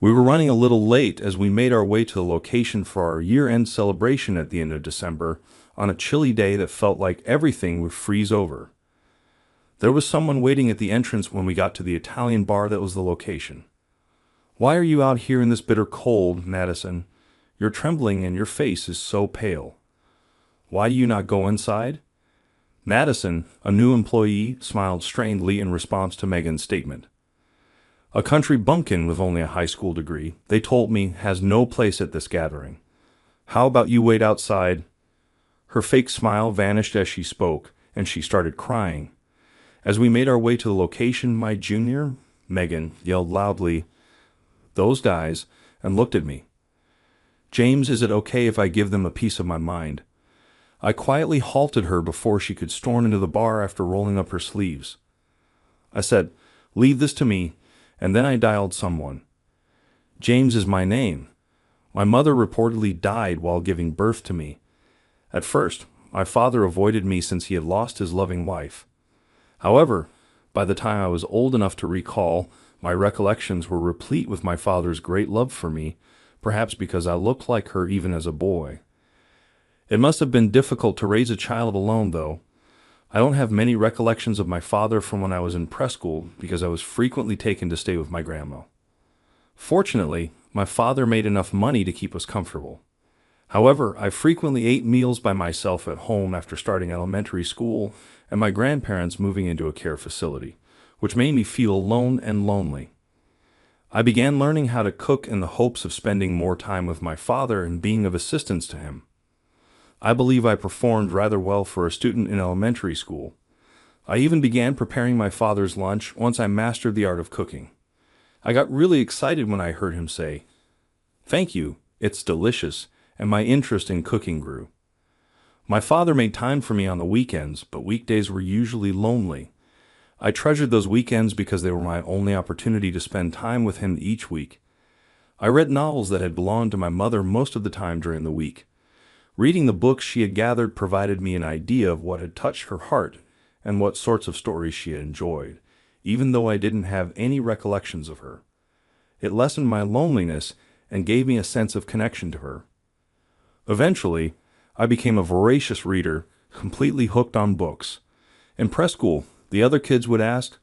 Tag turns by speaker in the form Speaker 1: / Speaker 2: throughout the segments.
Speaker 1: We were running a little late as we made our way to the location for our year-end celebration at the end of December on a chilly day that felt like everything would freeze over. There was someone waiting at the entrance when we got to the Italian bar that was the location. "Why are you out here in this bitter cold, Madison? You're trembling and your face is so pale. Why do you not go inside?" Madison, a new employee, smiled strangely in response to Megan's statement. "A country bumpkin with only a high school degree, they told me, has no place at this gathering. How about you wait outside?" Her fake smile vanished as she spoke, and she started crying. As we made our way to the location, my junior, Megan, yelled loudly, "Those guys," and looked at me. "James, is it okay if I give them a piece of my mind?" I quietly halted her before she could storm into the bar after rolling up her sleeves. I said, "Leave this to me," and then I dialed someone. James is my name. My mother reportedly died while giving birth to me. At first, my father avoided me since he had lost his loving wife. However, by the time I was old enough to recall, my recollections were replete with my father's great love for me, perhaps because I looked like her even as a boy. It must have been difficult to raise a child alone, though. I don't have many recollections of my father from when I was in preschool because I was frequently taken to stay with my grandma. Fortunately, my father made enough money to keep us comfortable. However, I frequently ate meals by myself at home after starting elementary school and my grandparents moving into a care facility, which made me feel alone and lonely. I began learning how to cook in the hopes of spending more time with my father and being of assistance to him. I believe I performed rather well for a student in elementary school. I even began preparing my father's lunch once I mastered the art of cooking. I got really excited when I heard him say, "Thank you, it's delicious," and my interest in cooking grew. My father made time for me on the weekends, but weekdays were usually lonely. I treasured those weekends because they were my only opportunity to spend time with him each week. I read novels that had belonged to my mother most of the time during the week. Reading the books she had gathered provided me an idea of what had touched her heart and what sorts of stories she had enjoyed, even though I didn't have any recollections of her. It lessened my loneliness and gave me a sense of connection to her. Eventually, I became a voracious reader, completely hooked on books. In preschool, the other kids would ask,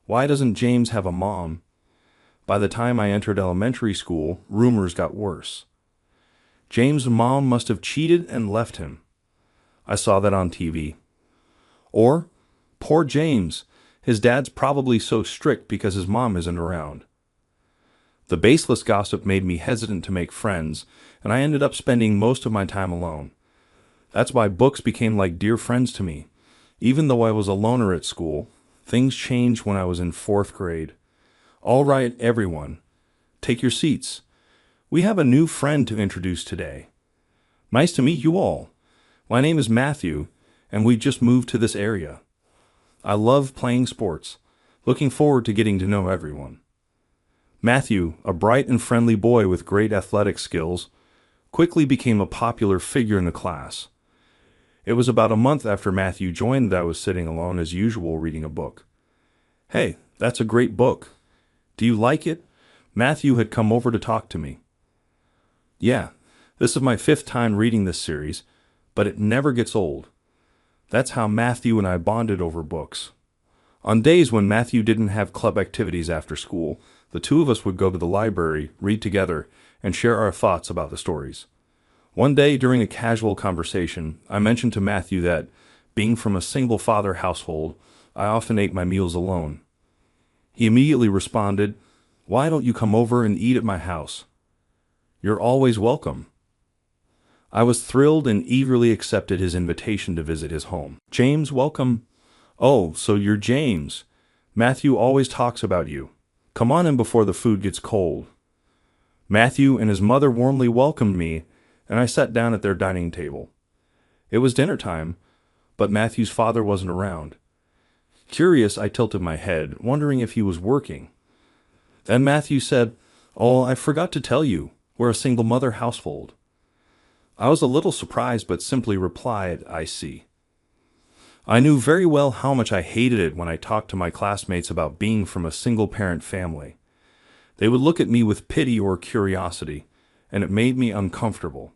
Speaker 1: "Why doesn't James have a mom?" By the time I entered elementary school, rumors got worse. James' mom must have cheated and left him. I saw that on TV. Or, "Poor James, his dad's probably so strict because his mom isn't around." The baseless gossip made me hesitant to make friends, and I ended up spending most of my time alone. That's why books became like dear friends to me. Even though I was a loner at school, things changed when I was in 4th grade. "All right, everyone, take your seats. We have a new friend to introduce today. Nice to meet you all. My name is Matthew, and we just moved to this area. I love playing sports. Looking forward to getting to know everyone." Matthew, a bright and friendly boy with great athletic skills, quickly became a popular figure in the class. It was about a month after Matthew joined that I was sitting alone as usual reading a book. "Hey, that's a great book. Do you like it?" Matthew had come over to talk to me. "Yeah, this is my 5th time reading this series, but it never gets old." That's how Matthew and I bonded over books. On days when Matthew didn't have club activities after school, the two of us would go to the library, read together, and share our thoughts about the stories. One day, during a casual conversation, I mentioned to Matthew that, being from a single-father household, I often ate my meals alone. He immediately responded, "Why don't you come over and eat at my house? You're always welcome." I was thrilled and eagerly accepted his invitation to visit his home. "James, welcome." "Oh, so you're James. Matthew always talks about you. Come on in before the food gets cold." Matthew and his mother warmly welcomed me, and I sat down at their dining table. It was dinner time, but Matthew's father wasn't around. Curious, I tilted my head, wondering if he was working. Then Matthew said, "Oh, I forgot to tell you, we're a single-mother household." I was a little surprised, but simply replied, "I see." I knew very well how much I hated it when I talked to my classmates about being from a single-parent family. They would look at me with pity or curiosity, and it made me uncomfortable.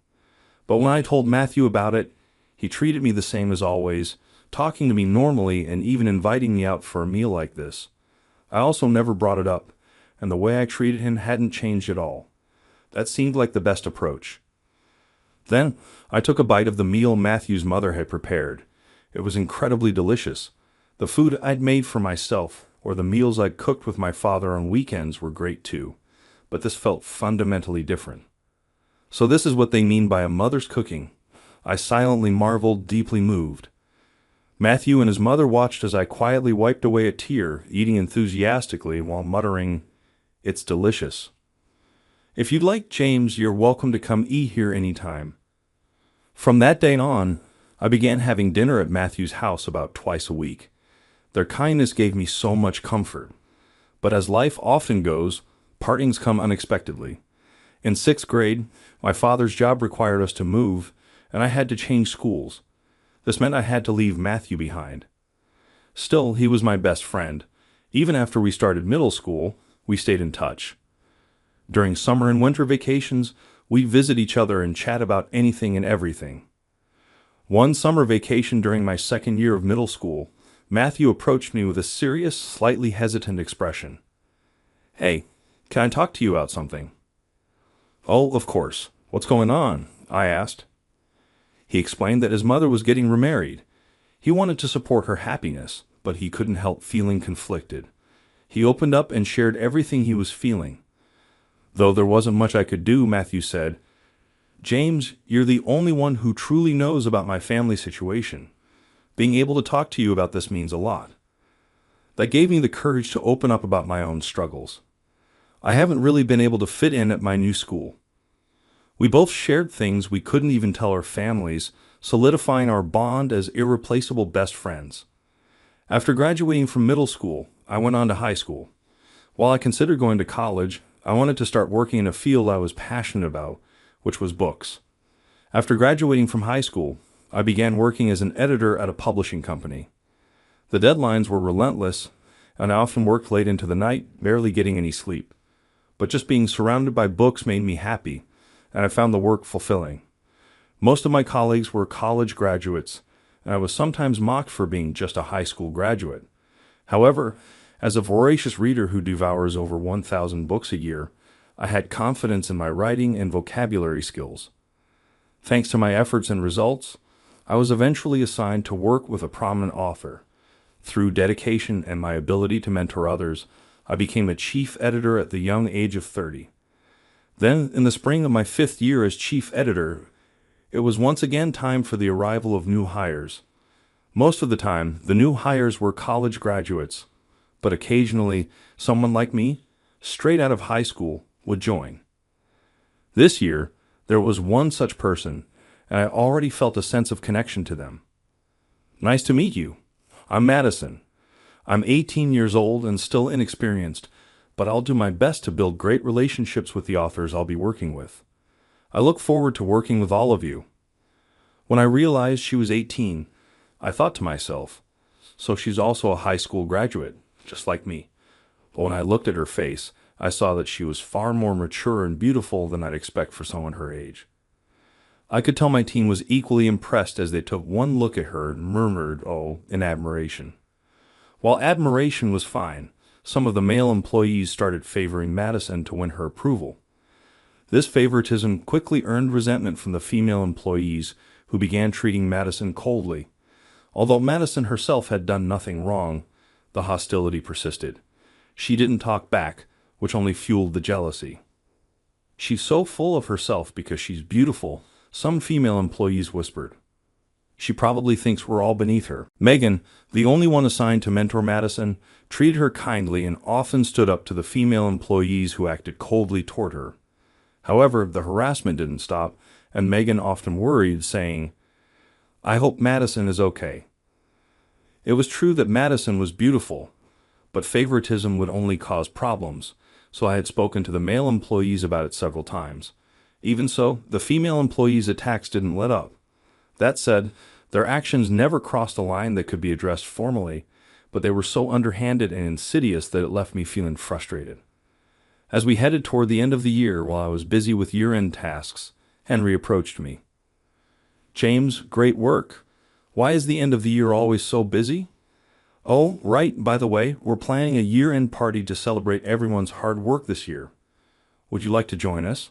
Speaker 1: But when I told Matthew about it, he treated me the same as always, talking to me normally and even inviting me out for a meal like this. I also never brought it up, and the way I treated him hadn't changed at all. That seemed like the best approach. Then I took a bite of the meal Matthew's mother had prepared. It was incredibly delicious. The food I'd made for myself, or the meals I'd cooked with my father on weekends, were great too, but this felt fundamentally different. So this is what they mean by a mother's cooking. I silently marveled, deeply moved. Matthew and his mother watched as I quietly wiped away a tear, eating enthusiastically while muttering, "It's delicious." "If you'd like, James, you're welcome to come eat here anytime." From that day on, I began having dinner at Matthew's house about twice a week. Their kindness gave me so much comfort. But as life often goes, partings come unexpectedly. In 6th grade, my father's job required us to move, and I had to change schools. This meant I had to leave Matthew behind. Still, he was my best friend. Even after we started middle school, we stayed in touch. During summer and winter vacations, we'd visit each other and chat about anything and everything. One summer vacation during my 2nd year of middle school, Matthew approached me with a serious, slightly hesitant expression. "Hey, can I talk to you about something?" "Oh, of course. What's going on?" I asked. He explained that his mother was getting remarried. He wanted to support her happiness, but he couldn't help feeling conflicted. He opened up and shared everything he was feeling. Though there wasn't much I could do, Matthew said, "James, you're the only one who truly knows about my family situation. Being able to talk to you about this means a lot." That gave me the courage to open up about my own struggles. I haven't really been able to fit in at my new school. We both shared things we couldn't even tell our families, solidifying our bond as irreplaceable best friends. After graduating from middle school, I went on to high school. While I considered going to college, I wanted to start working in a field I was passionate about, which was books. After graduating from high school, I began working as an editor at a publishing company. The deadlines were relentless, and I often worked late into the night, barely getting any sleep. But just being surrounded by books made me happy, and I found the work fulfilling. Most of my colleagues were college graduates, and I was sometimes mocked for being just a high school graduate. However, as a voracious reader who devours over 1,000 books a year, I had confidence in my writing and vocabulary skills. Thanks to my efforts and results, I was eventually assigned to work with a prominent author. Through dedication and my ability to mentor others, I became a chief editor at the young age of 30. Then, in the spring of my 5th year as chief editor, it was once again time for the arrival of new hires. Most of the time, the new hires were college graduates, but occasionally, someone like me, straight out of high school, would join. This year, there was one such person, and I already felt a sense of connection to them. "Nice to meet you. I'm Madison. I'm 18 years old and still inexperienced, but I'll do my best to build great relationships with the authors I'll be working with. I look forward to working with all of you." When I realized she was 18, I thought to myself, so she's also a high school graduate, just like me. But when I looked at her face, I saw that she was far more mature and beautiful than I'd expect for someone her age. I could tell my team was equally impressed as they took one look at her and murmured, "Oh," in admiration. While admiration was fine, some of the male employees started favoring Madison to win her approval. This favoritism quickly earned resentment from the female employees, who began treating Madison coldly. Although Madison herself had done nothing wrong, the hostility persisted. She didn't talk back, which only fueled the jealousy. "She's so full of herself because she's beautiful," some female employees whispered. "She probably thinks we're all beneath her." Megan, the only one assigned to mentor Madison, treated her kindly and often stood up to the female employees who acted coldly toward her. However, the harassment didn't stop, and Megan often worried, saying, "I hope Madison is okay." It was true that Madison was beautiful, but favoritism would only cause problems, so I had spoken to the male employees about it several times. Even so, the female employees' attacks didn't let up. That said, their actions never crossed a line that could be addressed formally, but they were so underhanded and insidious that it left me feeling frustrated. As we headed toward the end of the year while I was busy with year-end tasks, Henry approached me. "James, great work. Why is the end of the year always so busy?" "Oh, right, by the way, we're planning a year-end party to celebrate everyone's hard work this year. Would you like to join us?"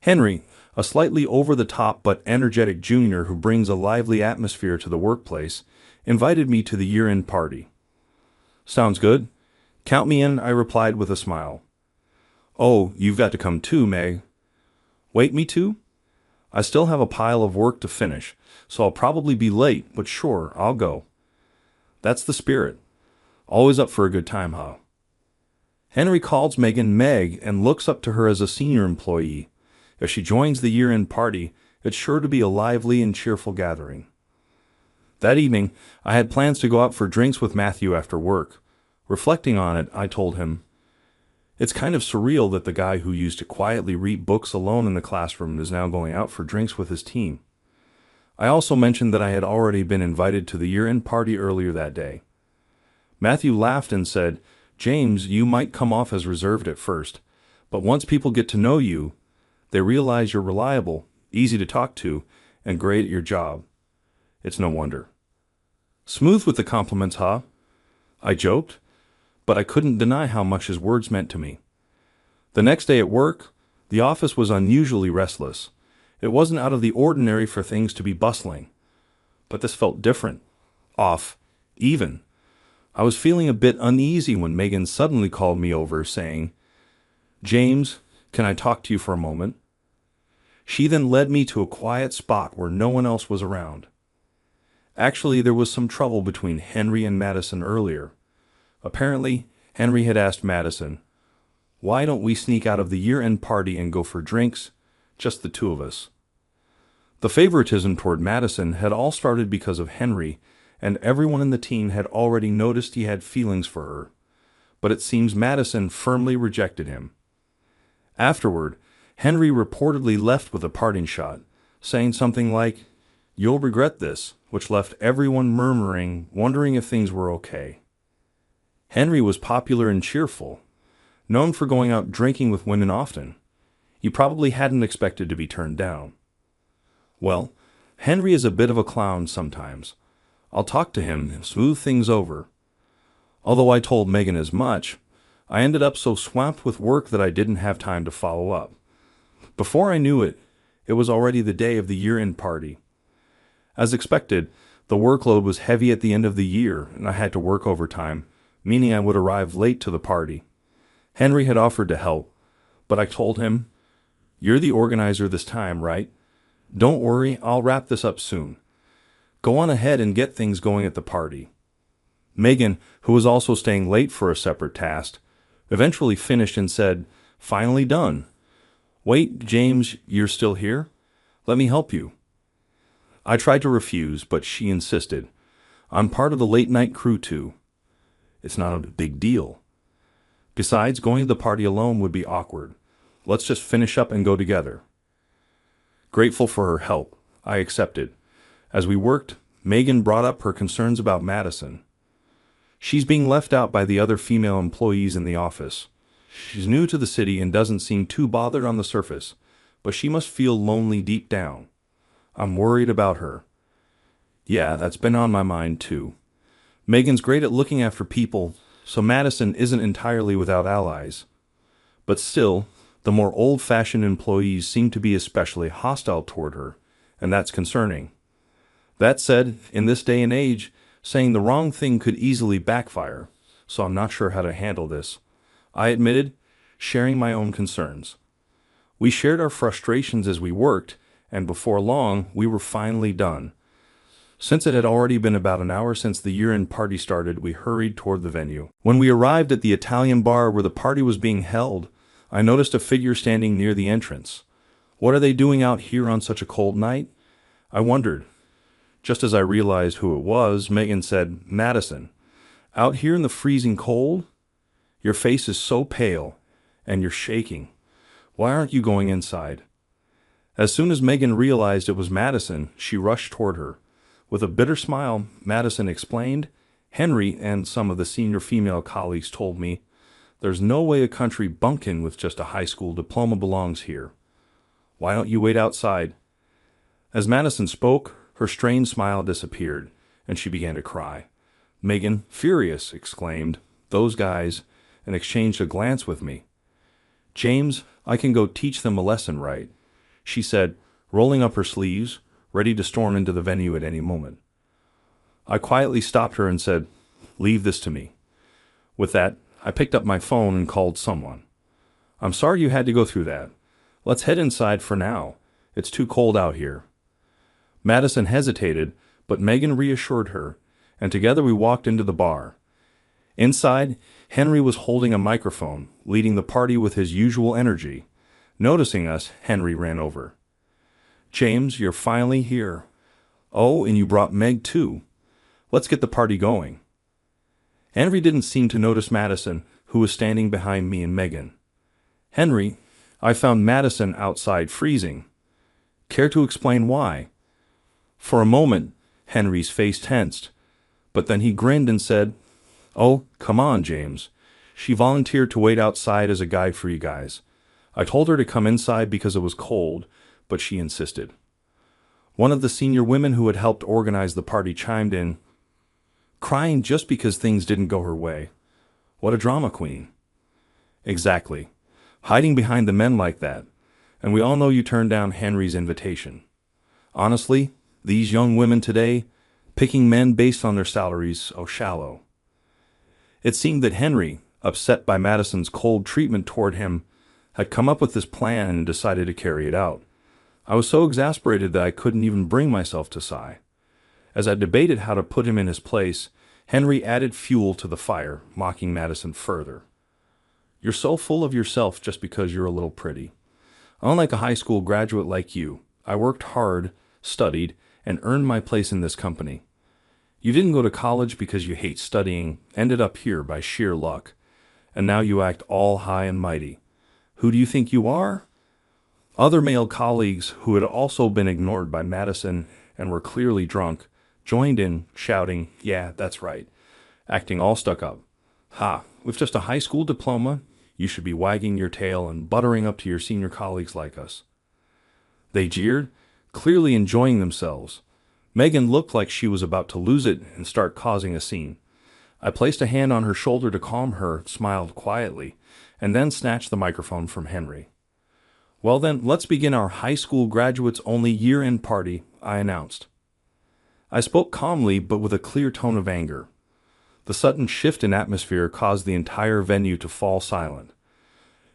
Speaker 1: Henry, a slightly over-the-top but energetic junior who brings a lively atmosphere to the workplace, invited me to the year-end party. "Sounds good. Count me in," I replied with a smile. "Oh, you've got to come too, Meg." "Wait, me too? I still have a pile of work to finish, so I'll probably be late, but sure, I'll go." That's the spirit. Always up for a good time, huh? Henry calls Megan Meg and looks up to her as a senior employee. If she joins the year-end party, it's sure to be a lively and cheerful gathering. That evening, I had plans to go out for drinks with Matthew after work. Reflecting on it, I told him, "It's kind of surreal that the guy who used to quietly read books alone in the classroom is now going out for drinks with his team." I also mentioned that I had already been invited to the year-end party earlier that day. Matthew laughed and said, "James, you might come off as reserved at first, but once people get to know you, they realize you're reliable, easy to talk to, and great at your job. It's no wonder." "Smooth with the compliments, huh?" I joked, but I couldn't deny how much his words meant to me. The next day at work, the office was unusually restless. It wasn't out of the ordinary for things to be bustling, but this felt different, off, even. I was feeling a bit uneasy when Megan suddenly called me over, saying, "James, can I talk to you for a moment?" She then led me to a quiet spot where no one else was around. Actually, there was some trouble between Henry and Madison earlier. Apparently, Henry had asked Madison, "Why don't we sneak out of the year-end party and go for drinks? Just the two of us." The favoritism toward Madison had all started because of Henry, and everyone in the team had already noticed he had feelings for her. But it seems Madison firmly rejected him. Afterward, Henry reportedly left with a parting shot, saying something like, "You'll regret this," which left everyone murmuring, wondering if things were okay. Henry was popular and cheerful, known for going out drinking with women often. He probably hadn't expected to be turned down. Well, Henry is a bit of a clown sometimes. I'll talk to him and smooth things over. Although I told Megan as much, I ended up so swamped with work that I didn't have time to follow up. Before I knew it, it was already the day of the year-end party. As expected, the workload was heavy at the end of the year, and I had to work overtime, meaning I would arrive late to the party. Henry had offered to help, but I told him, "You're the organizer this time, right? Don't worry, I'll wrap this up soon. Go on ahead and get things going at the party." Megan, who was also staying late for a separate task, eventually finished and said, "Finally done. Wait, James, you're still here? Let me help you." I tried to refuse, but she insisted. "I'm part of the late-night crew, too." "It's not a big deal. Besides, going to the party alone would be awkward. Let's just finish up and go together." Grateful for her help, I accepted. As we worked, Megan brought up her concerns about Madison. She's being left out by the other female employees in the office. She's new to the city and doesn't seem too bothered on the surface, but she must feel lonely deep down. I'm worried about her. Yeah, that's been on my mind too. Megan's great at looking after people, so Madison isn't entirely without allies. But still, the more old-fashioned employees seem to be especially hostile toward her, and that's concerning. That said, in this day and age, saying the wrong thing could easily backfire, so I'm not sure how to handle this. I admitted, sharing my own concerns. We shared our frustrations as we worked, and before long, we were finally done. Since it had already been about an hour since the year-end party started, we hurried toward the venue. When we arrived at the Italian bar where the party was being held, I noticed a figure standing near the entrance. What are they doing out here on such a cold night? I wondered. Just as I realized who it was, Megan said, "Madison, out here in the freezing cold? Your face is so pale, and you're shaking. Why aren't you going inside?" As soon as Megan realized it was Madison, she rushed toward her. With a bitter smile, Madison explained, "Henry and some of the senior female colleagues told me There's no way a country bumpkin with just a high school diploma belongs here. Why don't you wait outside?" As Madison spoke, her strained smile disappeared, and she began to cry. Megan, furious, exclaimed, "Those guys," and exchanged a glance with me. "James, I can go teach them a lesson, right?" she said, rolling up her sleeves, ready to storm into the venue at any moment. I quietly stopped her and said, "Leave this to me." With that, I picked up my phone and called someone. "I'm sorry you had to go through that. Let's head inside for now. It's too cold out here." Madison hesitated, but Megan reassured her, and together we walked into the bar. Inside, Henry was holding a microphone, leading the party with his usual energy. Noticing us, Henry ran over. "James, you're finally here. Oh, and you brought Meg too. Let's get the party going." Henry didn't seem to notice Madison, who was standing behind me and Megan. "Henry, I found Madison outside freezing. Care to explain why?" For a moment, Henry's face tensed, but then he grinned and said, "Oh, come on, James. She volunteered to wait outside as a guide for you guys. I told her to come inside because it was cold, but she insisted." One of the senior women who had helped organize the party chimed in, "Crying just because things didn't go her way. What a drama queen." "Exactly. Hiding behind the men like that. And we all know you turned down Henry's invitation. Honestly, these young women today, picking men based on their salaries, oh shallow." It seemed that Henry, upset by Madison's cold treatment toward him, had come up with this plan and decided to carry it out. I was so exasperated that I couldn't even bring myself to sigh. As I debated how to put him in his place, Henry added fuel to the fire, mocking Madison further. "You're so full of yourself just because you're a little pretty. Unlike a high school graduate like you, I worked hard, studied, and earned my place in this company. You didn't go to college because you hate studying, ended up here by sheer luck, and now you act all high and mighty. Who do you think you are?" Other male colleagues, who had also been ignored by Madison and were clearly drunk, joined in, shouting, "Yeah, that's right," acting all stuck up. "Ha, with just a high school diploma, you should be wagging your tail and buttering up to your senior colleagues like us." They jeered, clearly enjoying themselves. Megan looked like she was about to lose it and start causing a scene. I placed a hand on her shoulder to calm her, smiled quietly, and then snatched the microphone from Henry. "Well then, let's begin our high school graduates-only year-end party," I announced. I spoke calmly but with a clear tone of anger. The sudden shift in atmosphere caused the entire venue to fall silent.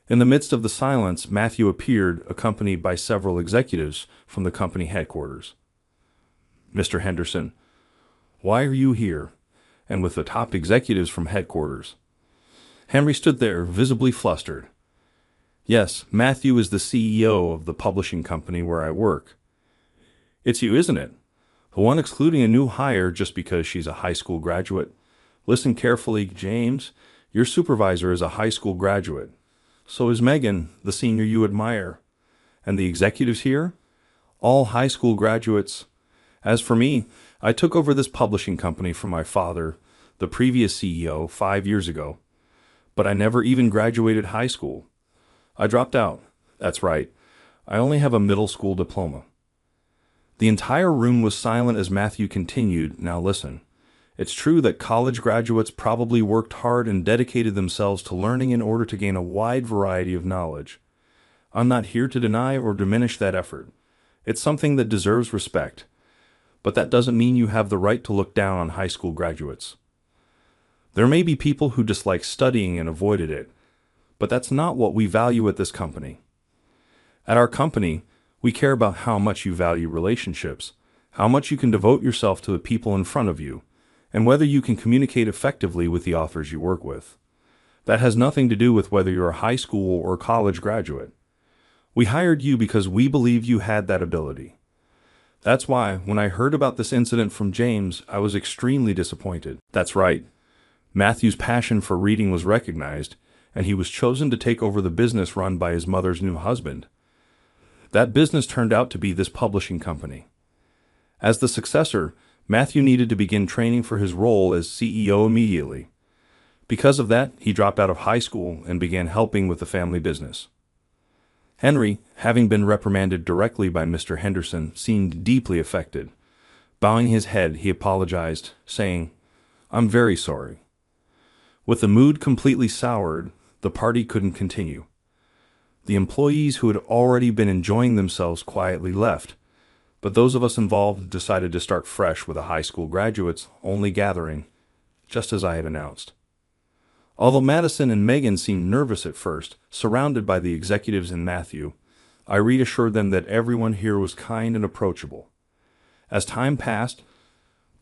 Speaker 1: In the midst of the silence, Matthew appeared, accompanied by several executives from the company headquarters. "Mr. Henderson, why are you here?" And with the top executives from headquarters. Henry stood there, visibly flustered. "Yes, Matthew is the CEO of the publishing company where I work." "It's you, isn't it? The one excluding a new hire just because she's a high school graduate. Listen carefully, James. Your supervisor is a high school graduate. So is Megan, the senior you admire. And the executives here? All high school graduates. As for me, I took over this publishing company from my father, the previous CEO, 5 years ago. But I never even graduated high school. I dropped out. That's right. I only have a middle school diploma." The entire room was silent as Matthew continued, "Now listen. It's true that college graduates probably worked hard and dedicated themselves to learning in order to gain a wide variety of knowledge. I'm not here to deny or diminish that effort. It's something that deserves respect. But that doesn't mean you have the right to look down on high school graduates. There may be people who dislike studying and avoided it, but that's not what we value at this company. At our company, we care about how much you value relationships, how much you can devote yourself to the people in front of you, and whether you can communicate effectively with the authors you work with. That has nothing to do with whether you're a high school or college graduate. We hired you because we believe you had that ability. That's why, when I heard about this incident from James, I was extremely disappointed. That's right. Matthew's passion for reading was recognized, and he was chosen to take over the business run by his mother's new husband. That business turned out to be this publishing company. As the successor, Matthew needed to begin training for his role as CEO immediately. Because of that, he dropped out of high school and began helping with the family business. Henry, having been reprimanded directly by Mr. Henderson, seemed deeply affected. Bowing his head, he apologized, saying, "I'm very sorry." With the mood completely soured, the party couldn't continue. The employees who had already been enjoying themselves quietly left, but those of us involved decided to start fresh with a high school graduates only gathering, just as I had announced. Although Madison and Megan seemed nervous at first, surrounded by the executives and Matthew, I reassured them that everyone here was kind and approachable. As time passed,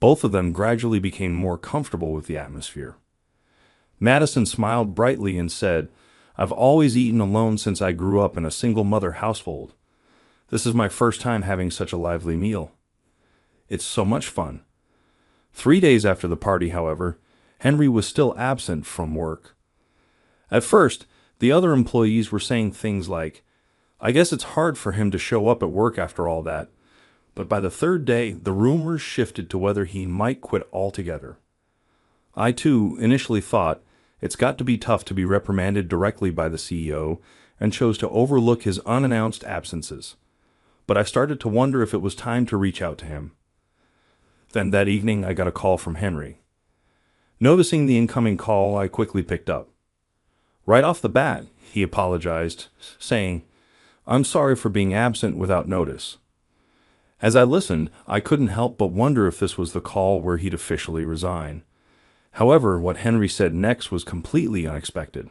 Speaker 1: both of them gradually became more comfortable with the atmosphere. Madison smiled brightly and said, "I've always eaten alone since I grew up in a single-mother household. This is my first time having such a lively meal. It's so much fun." 3 days after the party, however, Henry was still absent from work. At first, the other employees were saying things like, "I guess it's hard for him to show up at work after all that." But by the third day, the rumors shifted to whether he might quit altogether. I, too, initially thought, it's got to be tough to be reprimanded directly by the CEO, and chose to overlook his unannounced absences. But I started to wonder if it was time to reach out to him. Then that evening, I got a call from Henry. Noticing the incoming call, I quickly picked up. Right off the bat, he apologized, saying, "I'm sorry for being absent without notice." As I listened, I couldn't help but wonder if this was the call where he'd officially resign. However, what Henry said next was completely unexpected.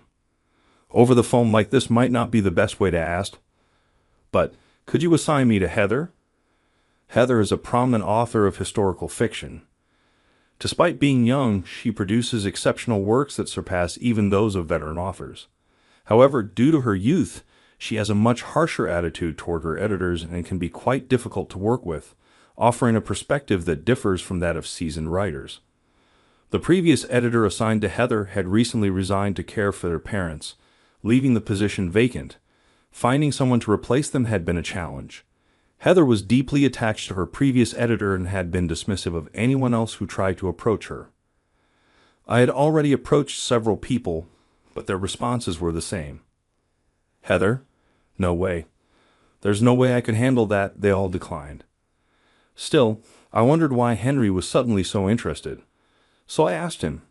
Speaker 1: "Over the phone like this might not be the best way to ask, but could you assign me to Heather?" Heather is a prominent author of historical fiction. Despite being young, she produces exceptional works that surpass even those of veteran authors. However, due to her youth, she has a much harsher attitude toward her editors and can be quite difficult to work with, offering a perspective that differs from that of seasoned writers. The previous editor assigned to Heather had recently resigned to care for their parents, leaving the position vacant. Finding someone to replace them had been a challenge. Heather was deeply attached to her previous editor and had been dismissive of anyone else who tried to approach her. I had already approached several people, but their responses were the same. "Heather? No way. There's no way I could handle that," they all declined. Still, I wondered why Henry was suddenly so interested. So I asked him.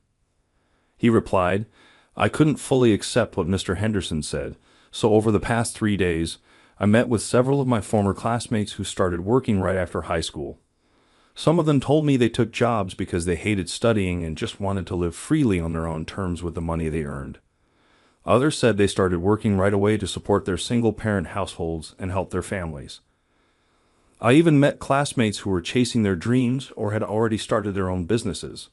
Speaker 1: He replied, "I couldn't fully accept what Mr. Henderson said, so over the past 3 days, I met with several of my former classmates who started working right after high school. Some of them told me they took jobs because they hated studying and just wanted to live freely on their own terms with the money they earned. Others said they started working right away to support their single-parent households and help their families. I even met classmates who were chasing their dreams or had already started their own businesses.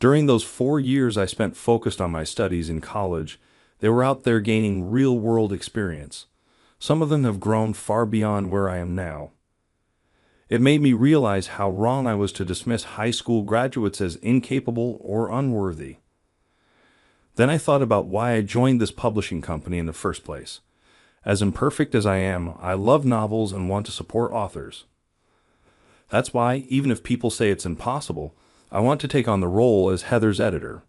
Speaker 1: During those 4 years I spent focused on my studies in college, they were out there gaining real-world experience. Some of them have grown far beyond where I am now. It made me realize how wrong I was to dismiss high school graduates as incapable or unworthy. Then I thought about why I joined this publishing company in the first place. As imperfect as I am, I love novels and want to support authors. That's why, even if people say it's impossible, I want to take on the role as Heather's editor.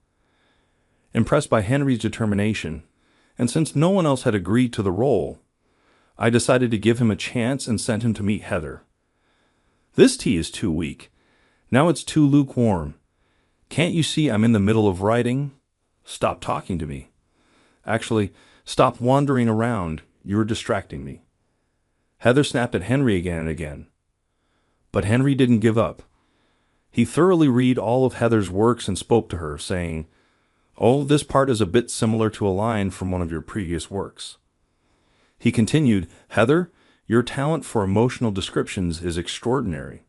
Speaker 1: Impressed by Henry's determination, and since no one else had agreed to the role, I decided to give him a chance and sent him to meet Heather. "This tea is too weak. Now it's too lukewarm. Can't you see I'm in the middle of writing? Stop talking to me. Actually, stop wandering around. You're distracting me." Heather snapped at Henry again and again. But Henry didn't give up. He thoroughly read all of Heather's works and spoke to her, saying, "Oh, this part is a bit similar to a line from one of your previous works." He continued, "Heather, your talent for emotional descriptions is extraordinary.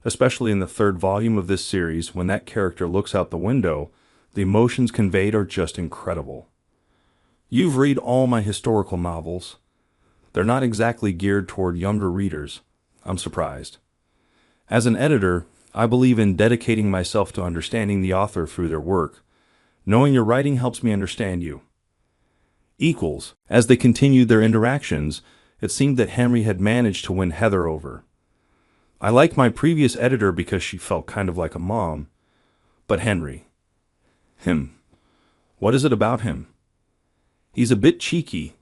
Speaker 1: Especially in the 3rd volume of this series, when that character looks out the window, the emotions conveyed are just incredible. You've read all my historical novels. They're not exactly geared toward younger readers. I'm surprised. As an editor, I believe in dedicating myself to understanding the author through their work. Knowing your writing helps me understand you." Equals. As they continued their interactions, it seemed that Henry had managed to win Heather over. I liked my previous editor because she felt kind of like a mom. But Henry. What is it about him? He's a bit cheeky,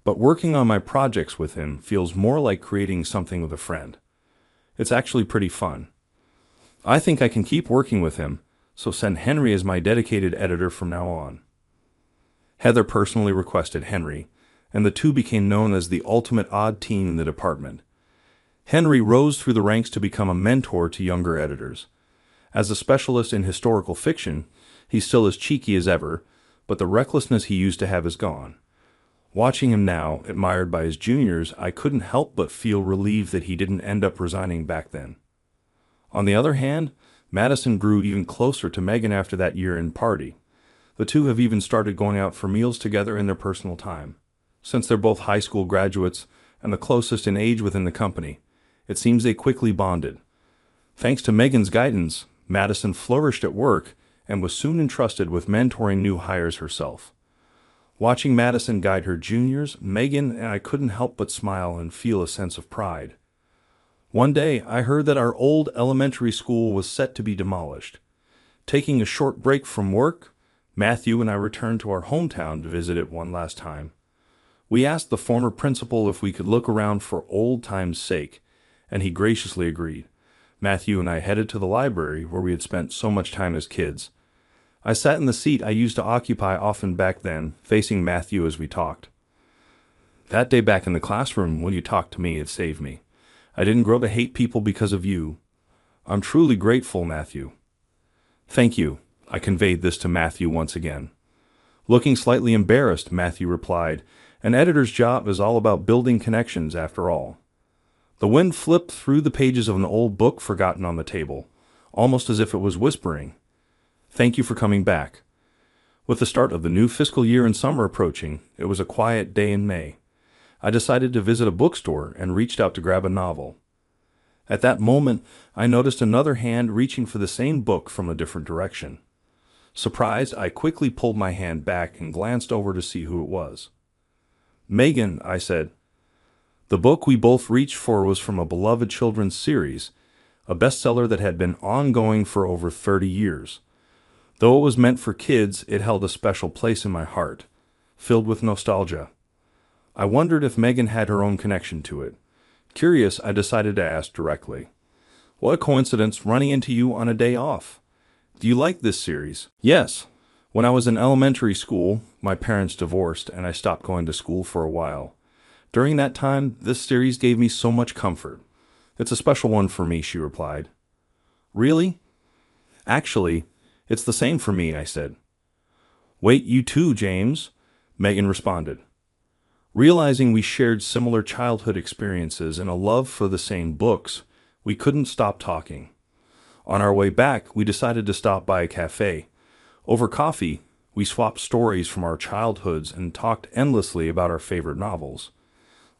Speaker 1: but working on my projects with him feels more like creating something with a friend. It's actually pretty fun. I think I can keep working with him, so send Henry as my dedicated editor from now on. Heather personally requested Henry, and the two became known as the ultimate odd team in the department. Henry rose through the ranks to become a mentor to younger editors. As a specialist in historical fiction, he's still as cheeky as ever, but the recklessness he used to have is gone. Watching him now, admired by his juniors, I couldn't help but feel relieved that he didn't end up resigning back then. On the other hand, Madison grew even closer to Megan after that year-end party. The two have even started going out for meals together in their personal time. Since they're both high school graduates and the closest in age within the company, it seems they quickly bonded. Thanks to Megan's guidance, Madison flourished at work and was soon entrusted with mentoring new hires herself. Watching Madison guide her juniors, Megan and I couldn't help but smile and feel a sense of pride. One day, I heard that our old elementary school was set to be demolished. Taking a short break from work, Matthew and I returned to our hometown to visit it one last time. We asked the former principal if we could look around for old times' sake, and he graciously agreed. Matthew and I headed to the library where we had spent so much time as kids. I sat in the seat I used to occupy often back then, facing Matthew as we talked. That day back in the classroom, when you talked to me, it saved me. I didn't grow to hate people because of you. I'm truly grateful, Matthew. Thank you. I conveyed this to Matthew once again. Looking slightly embarrassed, Matthew replied, an editor's job is all about building connections after all. The wind flipped through the pages of an old book forgotten on the table, almost as if it was whispering, "Thank you for coming back." With the start of the new fiscal year and summer approaching, it was a quiet day in May. I decided to visit a bookstore and reached out to grab a novel. At that moment, I noticed another hand reaching for the same book from a different direction. Surprised, I quickly pulled my hand back and glanced over to see who it was. "Megan," I said. The book we both reached for was from a beloved children's series, a bestseller that had been ongoing for over 30 years. Though it was meant for kids, it held a special place in my heart, filled with nostalgia. I wondered if Megan had her own connection to it. Curious, I decided to ask directly. "What a coincidence running into you on a day off. Do you like this series?" "Yes. When I was in elementary school, my parents divorced and I stopped going to school for a while. During that time, this series gave me so much comfort. It's a special one for me," she replied. "Really?" "Actually, it's the same for me," I said. "Wait, you too, James," Megan responded. Realizing we shared similar childhood experiences and a love for the same books, we couldn't stop talking. On our way back, we decided to stop by a cafe. Over coffee, we swapped stories from our childhoods and talked endlessly about our favorite novels.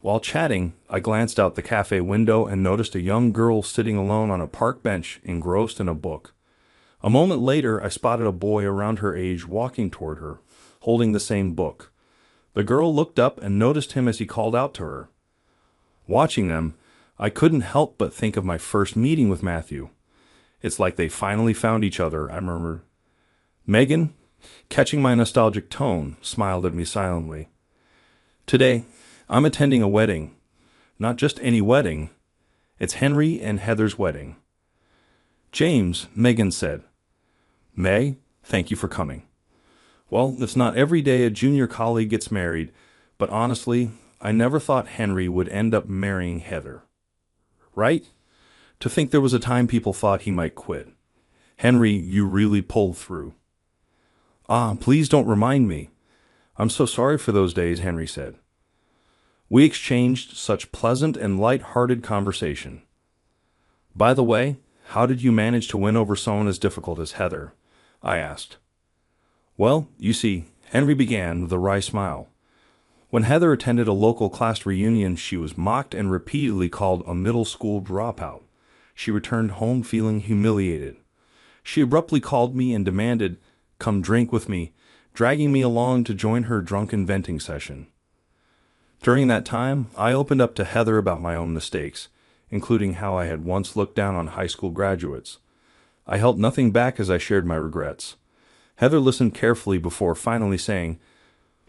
Speaker 1: While chatting, I glanced out the cafe window and noticed a young girl sitting alone on a park bench, engrossed in a book. A moment later, I spotted a boy around her age walking toward her, holding the same book. The girl looked up and noticed him as he called out to her. Watching them, I couldn't help but think of my first meeting with Matthew. "It's like they finally found each other," I murmured. Megan, catching my nostalgic tone, smiled at me silently. "Today, I'm attending a wedding. Not just any wedding. It's Henry and Heather's wedding." "James," Megan said. "May, thank you for coming. Well, it's not every day a junior colleague gets married, but honestly, I never thought Henry would end up marrying Heather. Right? To think there was a time people thought he might quit. Henry, you really pulled through." "Ah, please don't remind me. I'm so sorry for those days," Henry said. We exchanged such pleasant and light-hearted conversation. "By the way, how did you manage to win over someone as difficult as Heather?" I asked. "Well, you see," Henry began with a wry smile. "When Heather attended a local class reunion, she was mocked and repeatedly called a middle school dropout. She returned home feeling humiliated. She abruptly called me and demanded, 'Come drink with me,' dragging me along to join her drunken venting session. During that time, I opened up to Heather about my own mistakes, including how I had once looked down on high school graduates. I held nothing back as I shared my regrets. Heather listened carefully before finally saying,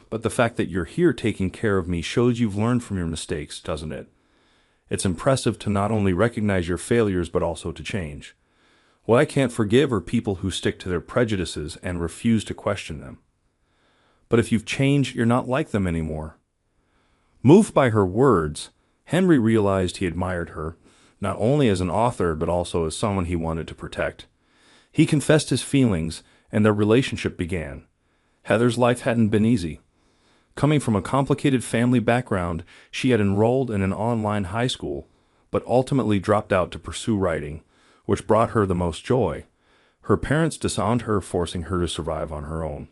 Speaker 1: "But the fact that you're here taking care of me shows you've learned from your mistakes, doesn't it? It's impressive to not only recognize your failures but also to change. What I can't forgive are people who stick to their prejudices and refuse to question them. But if you've changed, you're not like them anymore." Moved by her words, Henry realized he admired her, not only as an author but also as someone he wanted to protect. He confessed his feelings, and their relationship began. Heather's life hadn't been easy. Coming from a complicated family background, she had enrolled in an online high school, but ultimately dropped out to pursue writing, which brought her the most joy. Her parents disowned her, forcing her to survive on her own.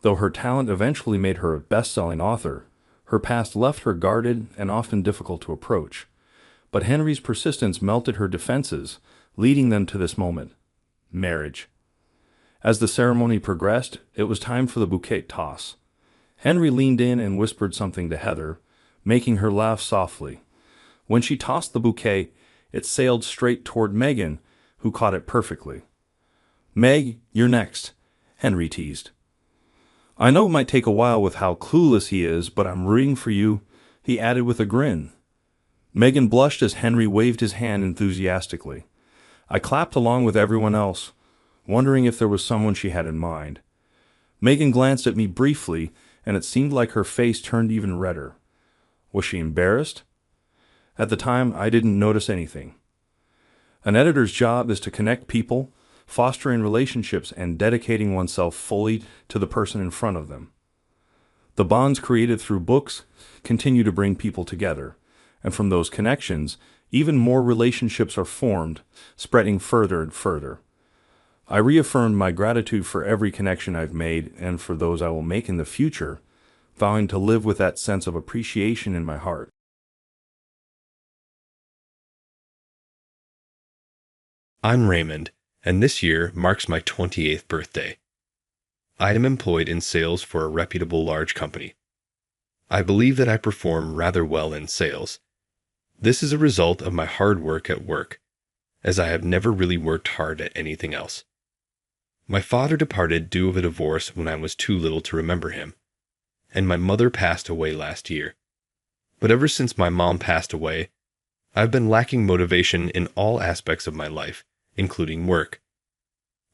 Speaker 1: Though her talent eventually made her a best-selling author, her past left her guarded and often difficult to approach. But Henry's persistence melted her defenses, leading them to this moment: marriage. As the ceremony progressed, it was time for the bouquet toss. Henry leaned in and whispered something to Heather, making her laugh softly. When she tossed the bouquet, it sailed straight toward Megan, who caught it perfectly. "Meg, you're next," Henry teased. "I know it might take a while with how clueless he is, but I'm rooting for you," he added with a grin. Megan blushed as Henry waved his hand enthusiastically. I clapped along with everyone else, wondering if there was someone she had in mind. Megan glanced at me briefly, and it seemed like her face turned even redder. Was she embarrassed? At the time, I didn't notice anything. An editor's job is to connect people, fostering relationships and dedicating oneself fully to the person in front of them. The bonds created through books continue to bring people together, and from those connections, even more relationships are formed, spreading further and further. I reaffirmed my gratitude for every connection I've made and for those I will make in the future, vowing to live with that sense of appreciation in my heart.
Speaker 2: I'm Raymond, and this year marks my 28th birthday. I am employed in sales for a reputable large company. I believe that I perform rather well in sales. This is a result of my hard work at work, as I have never really worked hard at anything else. My father departed due of a divorce when I was too little to remember him, and my mother passed away last year. But ever since my mom passed away, I've been lacking motivation in all aspects of my life, including work.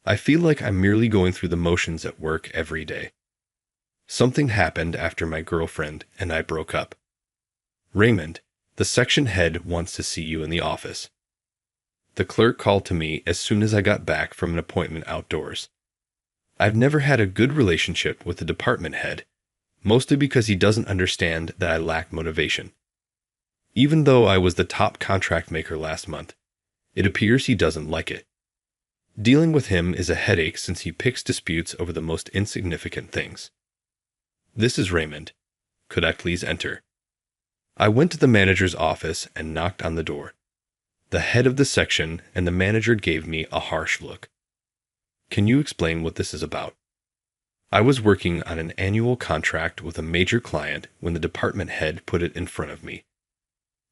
Speaker 2: I feel like I'm merely going through the motions at work every day. Something happened after my girlfriend and I broke up. "Raymond, the section head wants to see you in the office." The clerk called to me as soon as I got back from an appointment outdoors. I've never had a good relationship with the department head, mostly because he doesn't understand that I lack motivation. Even though I was the top contract maker last month, it appears he doesn't like it. Dealing with him is a headache since he picks disputes over the most insignificant things. "This is Raymond. Could I please enter?" I went to the manager's office and knocked on the door. The head of the section and the manager gave me a harsh look. "Can you explain what this is about?" I was working on an annual contract with a major client when the department head put it in front of me.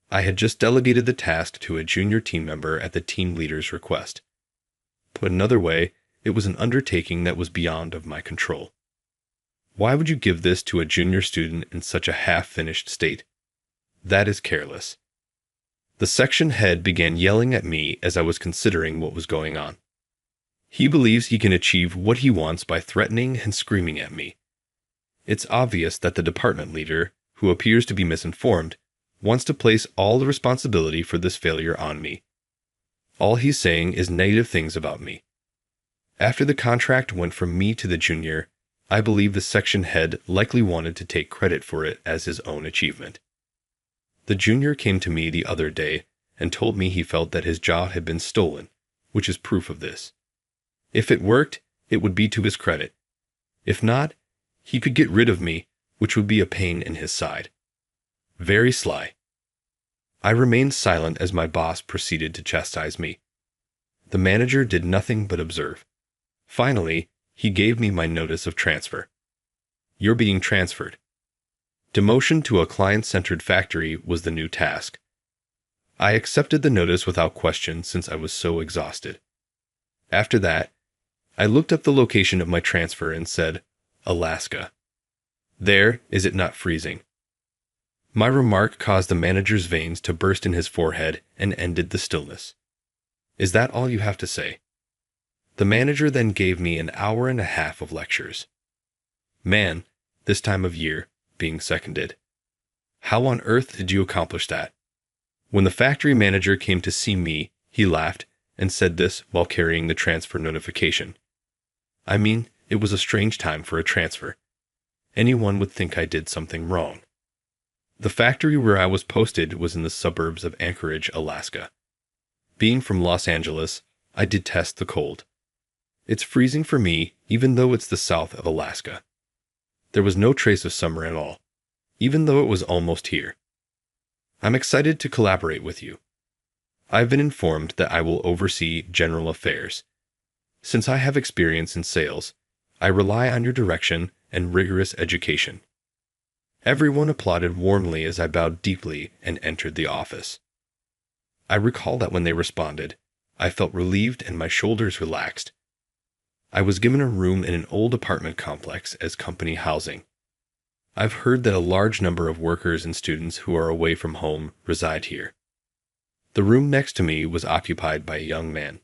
Speaker 2: I had just delegated the task to a junior team member at the team leader's request. Put another way, it was an undertaking that was beyond of my control. Why would you give this to a junior student in such a half-finished state? That is careless. The section head began yelling at me as I was considering what was going on. He believes he can achieve what he wants by threatening and screaming at me. It's obvious that the department leader, who appears to be misinformed, wants to place all the responsibility for this failure on me. All he's saying is negative things about me. After the contract went from me to the junior, I believe the section head likely wanted to take credit for it as his own achievement. The junior came to me the other day and told me he felt that his job had been stolen, which is proof of this. If it worked, it would be to his credit. If not, he could get rid of me, which would be a pain in his side. Very sly. I remained silent as my boss proceeded to chastise me. The manager did nothing but observe. Finally, he gave me my notice of transfer. "You're being transferred." Demotion to a client-centered factory was the new task. I accepted the notice without question since I was so exhausted. After that, I looked up the location of my transfer and said, Alaska. There, is it not freezing? My remark caused the manager's veins to burst in his forehead and ended the stillness. Is that all you have to say? The manager then gave me an hour and a half of lectures. Man, this time of year, being seconded. How on earth did you accomplish that? When the factory manager came to see me, he laughed and said this while carrying the transfer notification. I mean, it was a strange time for a transfer. Anyone would think I did something wrong. The factory where I was posted was in the suburbs of Anchorage, Alaska. Being from Los Angeles, I detest the cold. It's freezing for me, even though it's the south of Alaska. There was no trace of summer at all, even though it was almost here. I'm excited to collaborate with you. I've been informed that I will oversee general affairs. Since I have experience in sales, I rely on your direction and rigorous education. Everyone applauded warmly as I bowed deeply and entered the office. I recall that when they responded, I felt relieved and my shoulders relaxed. I was given a room in an old apartment complex as company housing. I've heard that a large number of workers and students who are away from home reside here. The room next to me was occupied by a young man.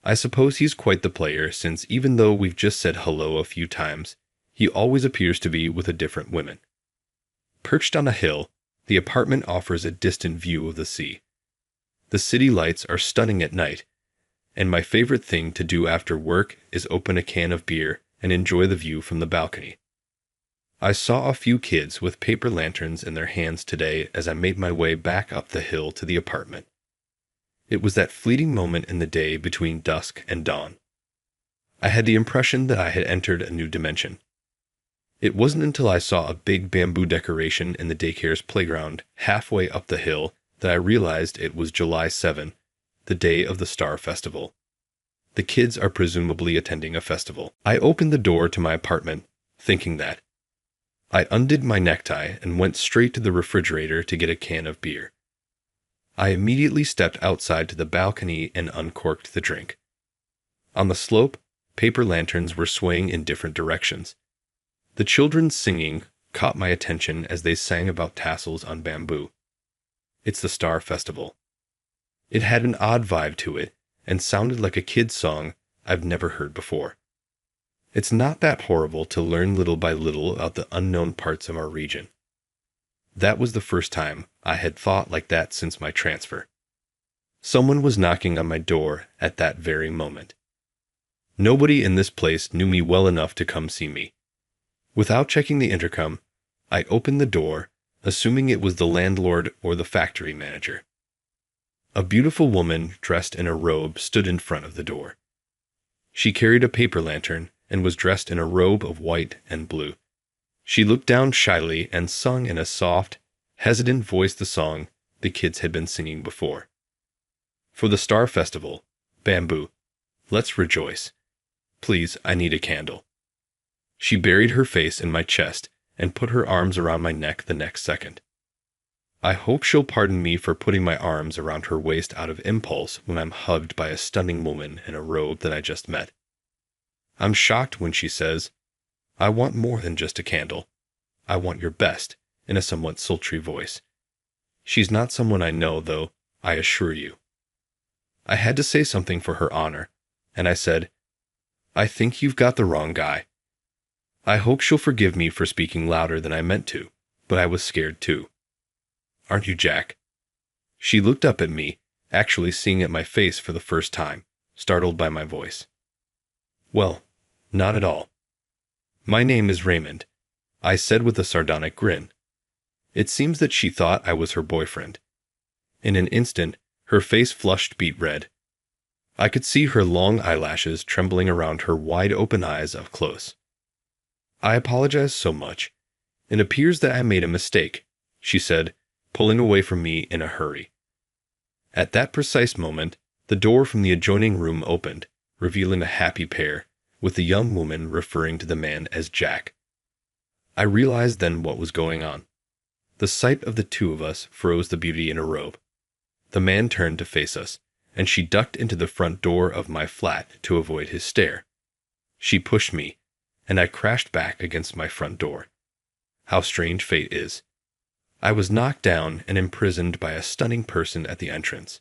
Speaker 2: I suppose he's quite the player, since even though we've just said hello a few times, he always appears to be with a different woman. Perched on a hill, the apartment offers a distant view of the sea. The city lights are stunning at night, and my favorite thing to do after work is open a can of beer and enjoy the view from the balcony. I saw a few kids with paper lanterns in their hands today as I made my way back up the hill to the apartment. It was that fleeting moment in the day between dusk and dawn. I had the impression that I had entered a new dimension. It wasn't until I saw a big bamboo decoration in the daycare's playground halfway up the hill that I realized it was July 7, the day of the Star Festival. The kids are presumably attending a festival. I opened the door to my apartment, thinking that. I undid my necktie and went straight to the refrigerator to get a can of beer. I immediately stepped outside to the balcony and uncorked the drink. On the slope, paper lanterns were swaying in different directions. The children singing caught my attention as they sang about tassels on bamboo. It's the Star Festival. It had an odd vibe to it and sounded like a kid's song I've never heard before. It's not that horrible to learn little by little about the unknown parts of our region. That was the first time I had thought like that since my transfer. Someone was knocking on my door at that very moment. Nobody in this place knew me well enough to come see me. Without checking the intercom, I opened the door, assuming it was the landlord or the factory manager. A beautiful woman dressed in a robe stood in front of the door. She carried a paper lantern and was dressed in a robe of white and blue. She looked down shyly and sung in a soft, hesitant voice the song the kids had been singing before. For the Star Festival, bamboo, let's rejoice. Please, I need a candle. She buried her face in my chest and put her arms around my neck the next second. I hope she'll pardon me for putting my arms around her waist out of impulse when I'm hugged by a stunning woman in a robe that I just met. I'm shocked when she says, I want more than just a candle. I want your best, in a somewhat sultry voice. She's not someone I know, though, I assure you. I had to say something for her honor, and I said, I think you've got the wrong guy. I hope she'll forgive me for speaking louder than I meant to, but I was scared too. Aren't you, Jack? She looked up at me, actually seeing at my face for the first time, startled by my voice. Well, not at all. My name is Raymond, I said with a sardonic grin. It seems that she thought I was her boyfriend. In an instant, her face flushed beet red. I could see her long eyelashes trembling around her wide-open eyes up close. I apologize so much. It appears that I made a mistake, she said, pulling away from me in a hurry. At that precise moment, the door from the adjoining room opened, revealing a happy pair, with the young woman referring to the man as Jack. I realized then what was going on. The sight of the two of us froze the beauty in her robe. The man turned to face us, and she ducked into the front door of my flat to avoid his stare. She pushed me, and I crashed back against my front door. How strange fate is. I was knocked down and imprisoned by a stunning person at the entrance.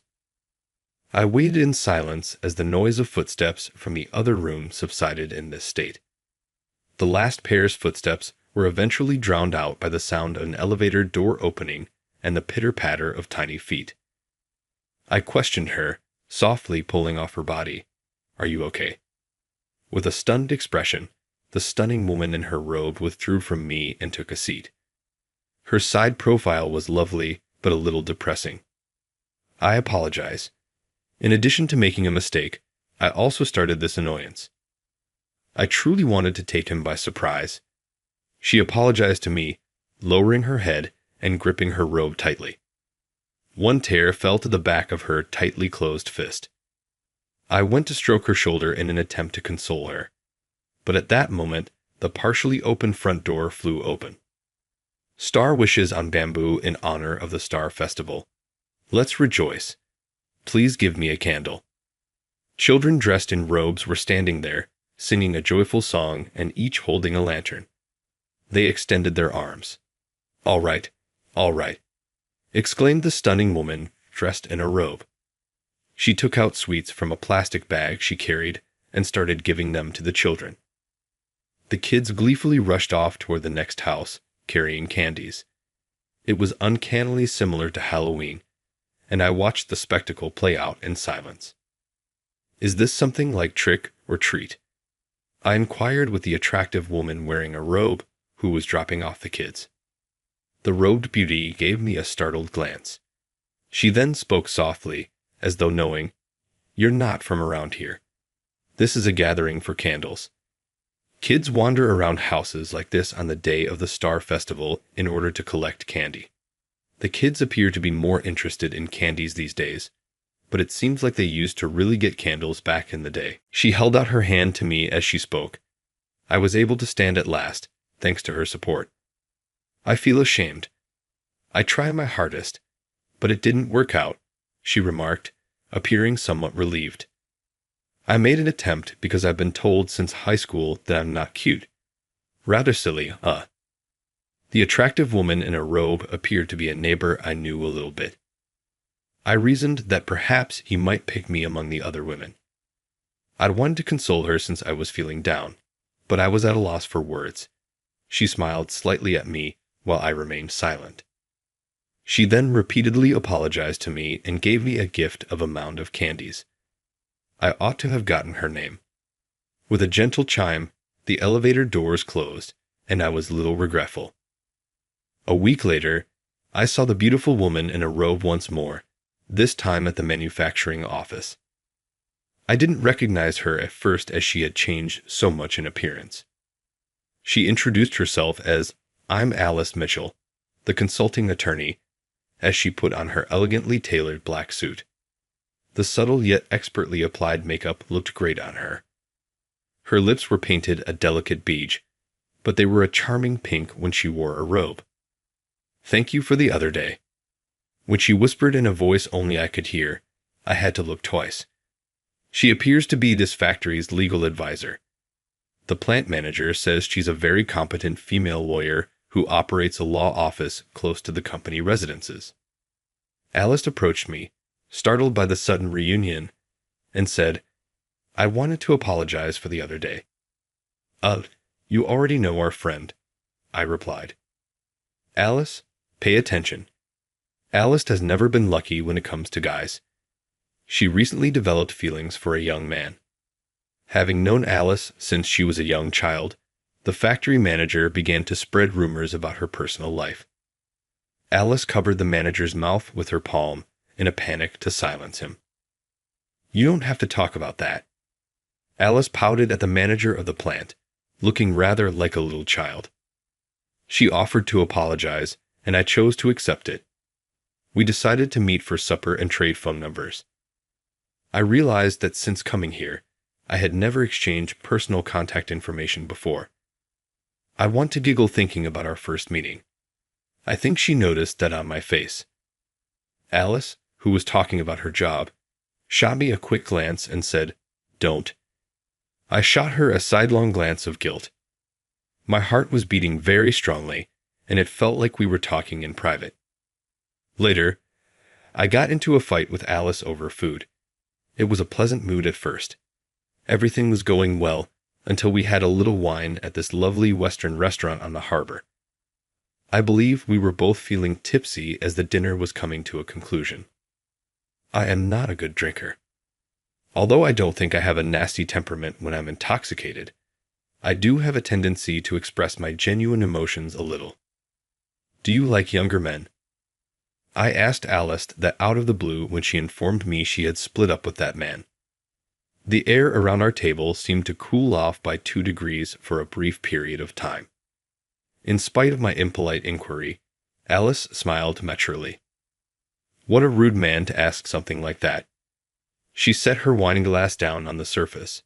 Speaker 2: I waited in silence as the noise of footsteps from the other room subsided in this state. The last pair's footsteps were eventually drowned out by the sound of an elevator door opening and the pitter-patter of tiny feet. I questioned her, softly pulling off her body. "Are you okay?" With a stunned expression, the stunning woman in her robe withdrew from me and took a seat. Her side profile was lovely, but a little depressing. "I apologize. In addition to making a mistake, I also started this annoyance." I truly wanted to take him by surprise. She apologized to me, lowering her head and gripping her robe tightly. One tear fell to the back of her tightly closed fist. I went to stroke her shoulder in an attempt to console her. But at that moment, the partially open front door flew open. "Star wishes on bamboo in honor of the Star Festival. Let's rejoice. Please give me a candle." Children dressed in robes were standing there, singing a joyful song and each holding a lantern. They extended their arms. All right," exclaimed the stunning woman dressed in a robe. She took out sweets from a plastic bag she carried and started giving them to the children. The kids gleefully rushed off toward the next house, carrying candies. It was uncannily similar to Halloween, and I watched the spectacle play out in silence. "Is this something like trick or treat?" I inquired with the attractive woman wearing a robe who was dropping off the kids. The robed beauty gave me a startled glance. She then spoke softly, as though knowing, "You're not from around here. This is a gathering for candles. Kids wander around houses like this on the day of the Star Festival in order to collect candy. The kids appear to be more interested in candies these days, but it seems like they used to really get candles back in the day." She held out her hand to me as she spoke. I was able to stand at last, thanks to her support. "I feel ashamed. I try my hardest, but it didn't work out," she remarked, appearing somewhat relieved. "I made an attempt because I've been told since high school that I'm not cute. Rather silly, huh?" The attractive woman in a robe appeared to be a neighbor I knew a little bit. I reasoned that perhaps he might pick me among the other women. I'd wanted to console her since I was feeling down, but I was at a loss for words. She smiled slightly at me while I remained silent. She then repeatedly apologized to me and gave me a gift of a mound of candies. I ought to have gotten her name. With a gentle chime, the elevator doors closed, and I was a little regretful. A week later, I saw the beautiful woman in a robe once more, this time at the manufacturing office. I didn't recognize her at first as she had changed so much in appearance. She introduced herself as, "I'm Alice Mitchell, the consulting attorney," as she put on her elegantly tailored black suit. The subtle yet expertly applied makeup looked great on her. Her lips were painted a delicate beige, but they were a charming pink when she wore a robe. "Thank you for the other day." When she whispered in a voice only I could hear, I had to look twice. She appears to be this factory's legal advisor. The plant manager says she's a very competent female lawyer who operates a law office close to the company residences. Alice approached me, startled by the sudden reunion, and said, "I wanted to apologize for the other day." You already know our friend," I replied. "Alice, pay attention. Alice has never been lucky when it comes to guys. She recently developed feelings for a young man. Having known Alice since she was a young child, the factory manager began to spread rumors about her personal life. Alice covered the manager's mouth with her palm in a panic to silence him. "You don't have to talk about that." Alice pouted at the manager of the plant, looking rather like a little child. She offered to apologize, and I chose to accept it. We decided to meet for supper and trade phone numbers. I realized that since coming here, I had never exchanged personal contact information before. I want to giggle thinking about our first meeting. I think she noticed that on my face. Alice, who was talking about her job, shot me a quick glance and said, "Don't." I shot her a sidelong glance of guilt. My heart was beating very strongly, and it felt like we were talking in private. Later, I got into a fight with Alice over food. It was a pleasant mood at first. Everything was going well until we had a little wine at this lovely Western restaurant on the harbor. I believe we were both feeling tipsy as the dinner was coming to a conclusion. I am not a good drinker. Although I don't think I have a nasty temperament when I'm intoxicated, I do have a tendency to express my genuine emotions a little. Do you like younger men? I asked Alice that out of the blue when she informed me she had split up with that man. The air around our table seemed to cool off by 2 degrees for a brief period of time. In spite of my impolite inquiry, Alice smiled maturely. What a rude man to ask something like that. She set her wine glass down on the surface.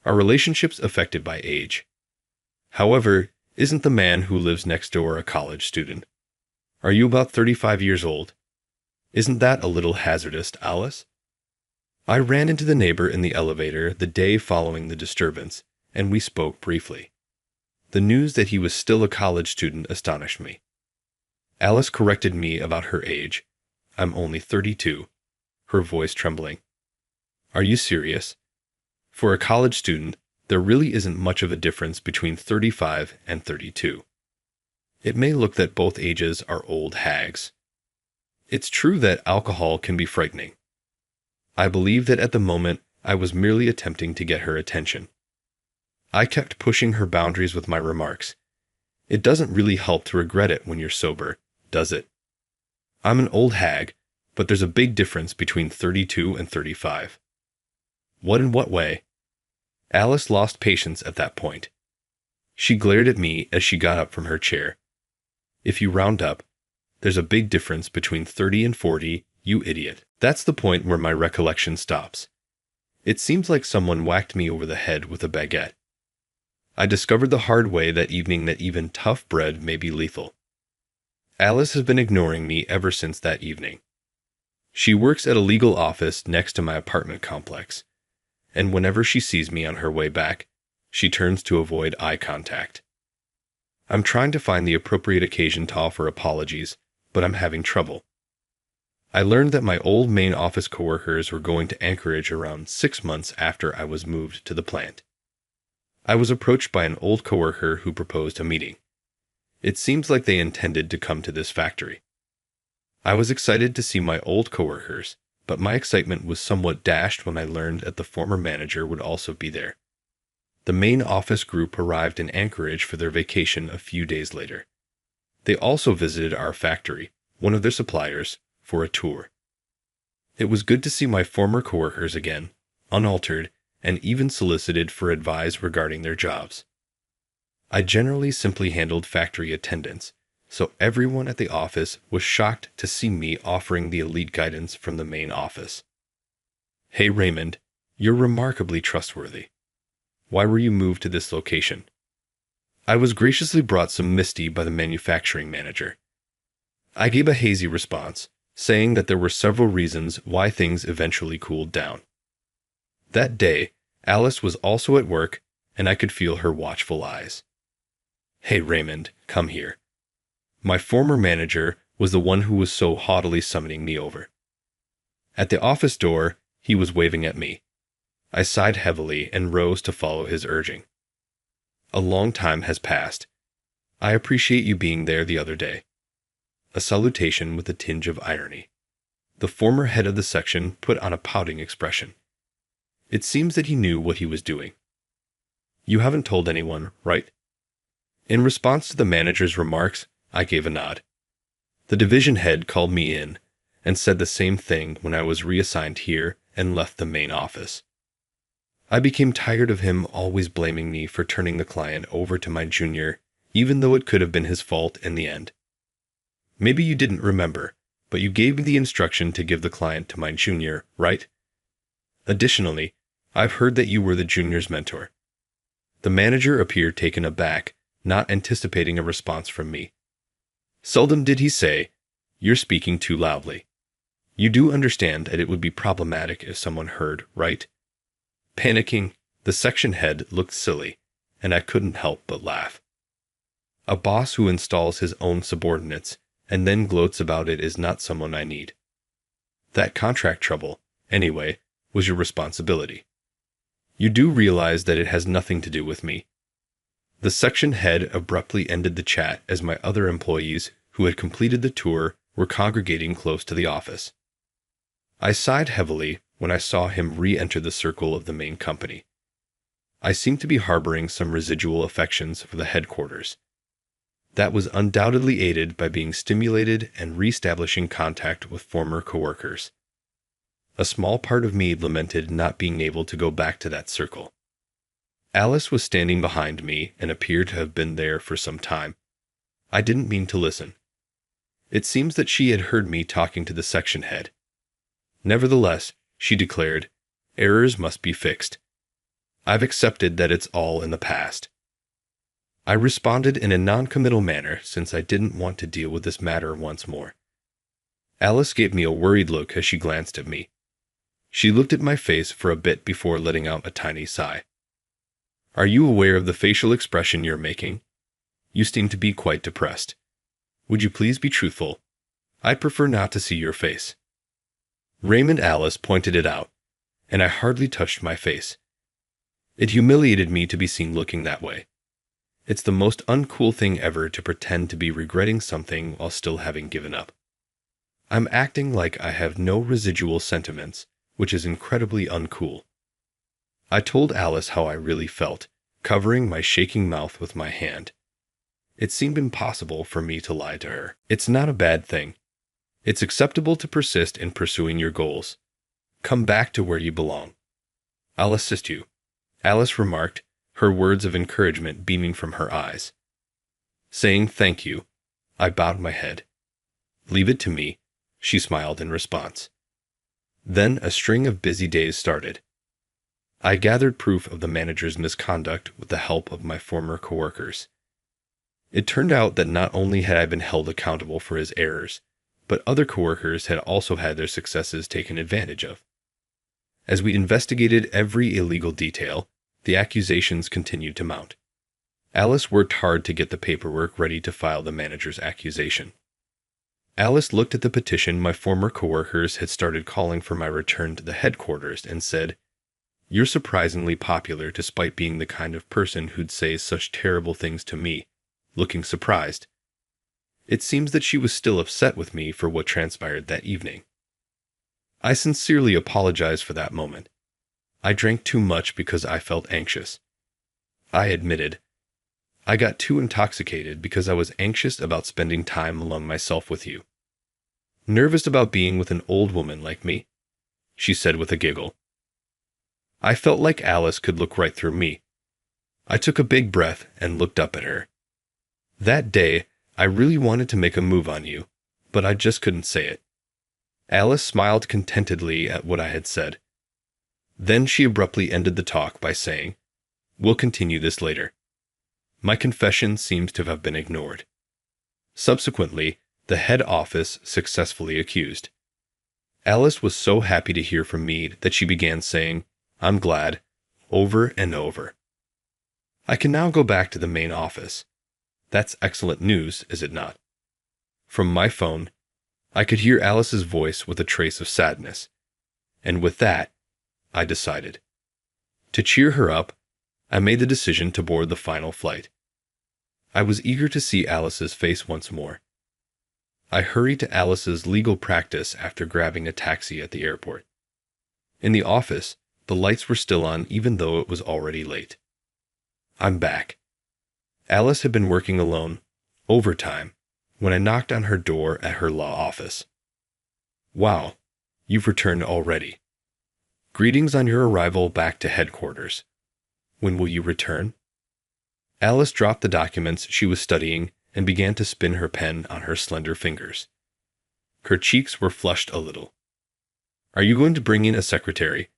Speaker 2: Our relationship's affected by age. However, isn't the man who lives next door a college student? Are you about 35 years old? Isn't that a little hazardous, Alice? I ran into the neighbor in the elevator the day following the disturbance, and we spoke briefly. The news that he was still a college student astonished me. Alice corrected me about her age. I'm only 32, her voice trembling. Are you serious? For a college student, there really isn't much of a difference between 35 and 32. It may look that both ages are old hags. It's true that alcohol can be frightening. I believe that at the moment I was merely attempting to get her attention. I kept pushing her boundaries with my remarks. It doesn't really help to regret it when you're sober, does it? I'm an old hag, but there's a big difference between 32 and 35. What in what way? Alice lost patience at that point. She glared at me as she got up from her chair. If you round up, there's a big difference between 30 and 40, you idiot. That's the point where my recollection stops. It seems like someone whacked me over the head with a baguette. I discovered the hard way that evening that even tough bread may be lethal. Alice has been ignoring me ever since that evening. She works at a legal office next to my apartment complex, and whenever she sees me on her way back, she turns to avoid eye contact. I'm trying to find the appropriate occasion to offer apologies, but I'm having trouble. I learned that my old main office coworkers were going to Anchorage around 6 months after I was moved to the plant. I was approached by an old coworker who proposed a meeting. It seems like they intended to come to this factory. I was excited to see my old coworkers, but my excitement was somewhat dashed when I learned that the former manager would also be there. The main office group arrived in Anchorage for their vacation a few days later. They also visited our factory, one of their suppliers, for a tour. It was good to see my former coworkers again, unaltered, and even solicited for advice regarding their jobs. I generally simply handled factory attendance, so everyone at the office was shocked to see me offering the elite guidance from the main office. Hey Raymond, you're remarkably trustworthy. Why were you moved to this location? I was graciously brought some Misty by the manufacturing manager. I gave a hazy response, saying that there were several reasons why things eventually cooled down. That day, Alice was also at work, and I could feel her watchful eyes. Hey Raymond, come here. My former manager was the one who was so haughtily summoning me over. At the office door, he was waving at me. I sighed heavily and rose to follow his urging. A long time has passed. I appreciate you being there the other day. A salutation with a tinge of irony. The former head of the section put on a pouting expression. It seems that he knew what he was doing. You haven't told anyone, right? In response to the manager's remarks, I gave a nod. The division head called me in and said the same thing when I was reassigned here and left the main office. I became tired of him always blaming me for turning the client over to my junior, even though it could have been his fault in the end. Maybe you didn't remember, but you gave me the instruction to give the client to my junior, right? Additionally, I've heard that you were the junior's mentor. The manager appeared taken aback, not anticipating a response from me. Seldom did he say, "You're speaking too loudly." You do understand that it would be problematic if someone heard, right? Panicking, The section head looked silly, and I couldn't help but laugh. A boss who installs his own subordinates and then gloats about it is not someone I need. That contract trouble, anyway, was your responsibility. You do realize that it has nothing to do with me. The section head abruptly ended the chat as my other employees, who had completed the tour, were congregating close to the office. I sighed heavily when I saw him re-enter the circle of the main company. I seemed to be harboring some residual affections for the headquarters. That was undoubtedly aided by being stimulated and re-establishing contact with former coworkers. A small part of me lamented not being able to go back to that circle. Alice was standing behind me and appeared to have been there for some time. I didn't mean to listen. It seems that she had heard me talking to the section head. Nevertheless, she declared, "Errors must be fixed. I've accepted that it's all in the past." I responded in a non-committal manner since I didn't want to deal with this matter once more. Alice gave me a worried look as she glanced at me. She looked at my face for a bit before letting out a tiny sigh. "Are you aware of the facial expression you're making? You seem to be quite depressed. Would you please be truthful? I'd prefer not to see your face." Raymond Alice pointed it out, and I hardly touched my face. It humiliated me to be seen looking that way. It's the most uncool thing ever to pretend to be regretting something while still having given up. I'm acting like I have no residual sentiments, which is incredibly uncool. I told Alice how I really felt, covering my shaking mouth with my hand. It seemed impossible for me to lie to her. It's not a bad thing. It's acceptable to persist in pursuing your goals. Come back to where you belong. I'll assist you, Alice remarked, her words of encouragement beaming from her eyes. Saying thank you, I bowed my head. "Leave it to me," she smiled in response. Then a string of busy days started. I gathered proof of the manager's misconduct with the help of my former coworkers. It turned out that not only had I been held accountable for his errors, but other coworkers had also had their successes taken advantage of. As we investigated every illegal detail, the accusations continued to mount. Alice worked hard to get the paperwork ready to file the manager's accusation. Alice looked at the petition my former coworkers had started calling for my return to the headquarters and said, "You're surprisingly popular despite being the kind of person who'd say such terrible things to me," looking surprised. It seems that she was still upset with me for what transpired that evening. I sincerely apologized for that moment. I drank too much because I felt anxious. I admitted. I got too intoxicated because I was anxious about spending time alone myself with you. "Nervous about being with an old woman like me," she said with a giggle. I felt like Alice could look right through me. I took a big breath and looked up at her. "That day, I really wanted to make a move on you, but I just couldn't say it." Alice smiled contentedly at what I had said. Then she abruptly ended the talk by saying, "We'll continue this later." My confession seems to have been ignored. Subsequently, the head office successfully accused. Alice was so happy to hear from me that she began saying, "I'm glad," over and over. I can now go back to the main office. That's excellent news, is it not? From my phone, I could hear Alice's voice with a trace of sadness. And with that, I decided. To cheer her up, I made the decision to board the final flight. I was eager to see Alice's face once more. I hurried to Alice's legal practice after grabbing a taxi at the airport. In the office, the lights were still on even though it was already late. I'm back. Alice had been working alone, overtime, when I knocked on her door at her law office. "Wow, you've returned already. Greetings on your arrival back to headquarters. When will you return?" Alice dropped the documents she was studying and began to spin her pen on her slender fingers. Her cheeks were flushed a little. "Are you going to bring in a secretary?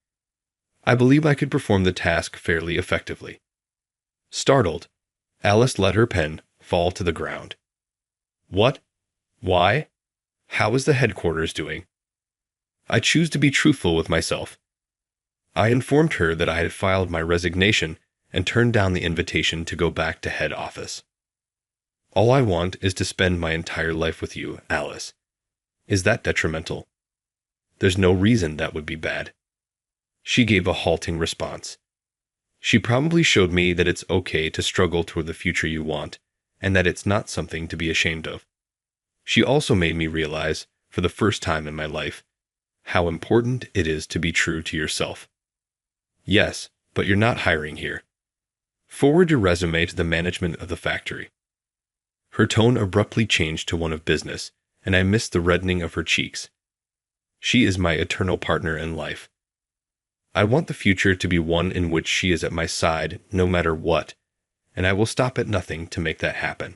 Speaker 2: I believe I could perform the task fairly effectively." Startled, Alice let her pen fall to the ground. "What? Why? How is the headquarters doing?" I choose to be truthful with myself. I informed her that I had filed my resignation and turned down the invitation to go back to head office. All I want is to spend my entire life with you, Alice. Is that detrimental? There's no reason that would be bad. She gave a halting response. She probably showed me that it's okay to struggle toward the future you want, and that it's not something to be ashamed of. She also made me realize, for the first time in my life, how important it is to be true to yourself. Yes, but you're not hiring here. Forward your resume to the management of the factory. Her tone abruptly changed to one of business, and I missed the reddening of her cheeks. She is my eternal partner in life. I want the future to be one in which she is at my side no matter what, and I will stop at nothing to make that happen.